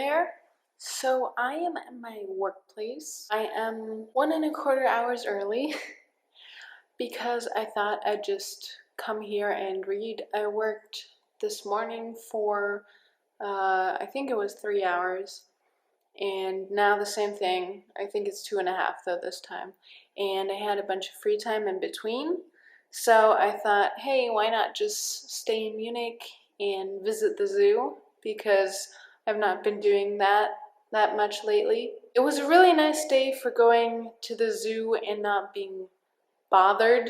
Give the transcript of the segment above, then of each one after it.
there. So I am at my workplace. I am 1.25 hours early because I thought I'd just come here and read. I worked this morning for I think it was 3 hours, and now the same thing. I think it's 2.5 though this time, and I had a bunch of free time in between. So I thought, hey, why not just stay in Munich and visit the zoo, because I've not been doing that much lately. It was a really nice day for going to the zoo and not being bothered.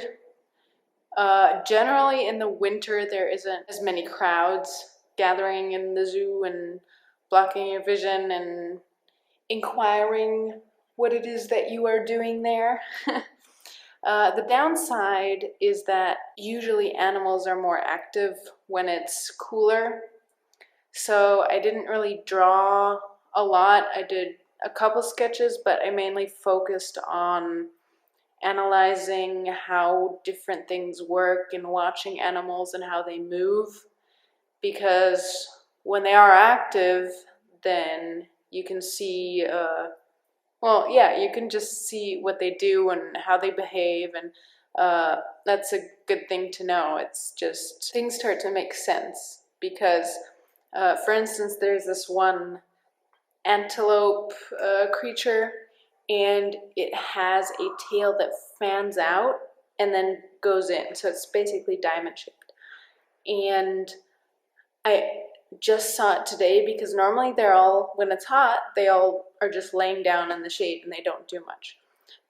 Generally in the winter there isn't as many crowds gathering in the zoo and blocking your vision and inquiring what it is that you are doing there. The downside is that usually animals are more active when it's cooler. So I didn't really draw a lot. I did a couple sketches, but I mainly focused on analyzing how different things work and watching animals and how they move. Because when they are active, then you can see you can just see what they do and how they behave, and that's a good thing to know. It's just things start to make sense because, for instance, there's this one antelope creature, and it has a tail that fans out and then goes in, so it's basically diamond shaped. And I just saw it today because normally they're all, when it's hot, they all are just laying down in the shade and they don't do much.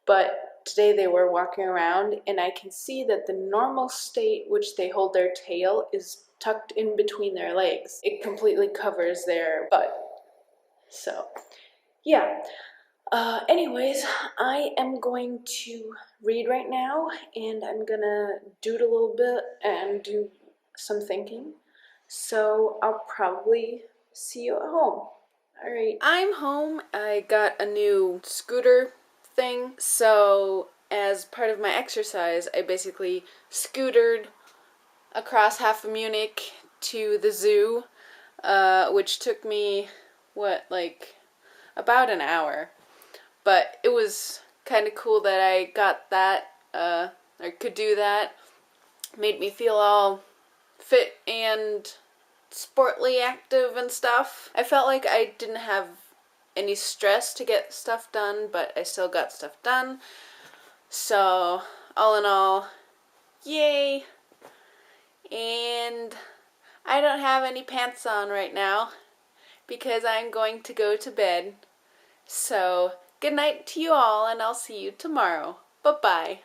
But today they were walking around, and I can see that the normal state which they hold their tail is tucked in between their legs. It completely covers their butt. So, yeah. Anyways, I am going to read right now, and I'm gonna doodle a little bit and do some thinking. So I'll probably see you at home. Alright, I'm home. I got a new scooter thing. So as part of my exercise, I basically scootered across half of Munich to the zoo, which took me, about an hour. But it was kind of cool that I got that, or could do that. Made me feel all fit and sportly active and stuff. I felt like I didn't have any stress to get stuff done, but I still got stuff done. So, all in all, yay! And I don't have any pants on right now because I'm going to go to bed. So, good night to you all, and I'll see you tomorrow. Bye-bye.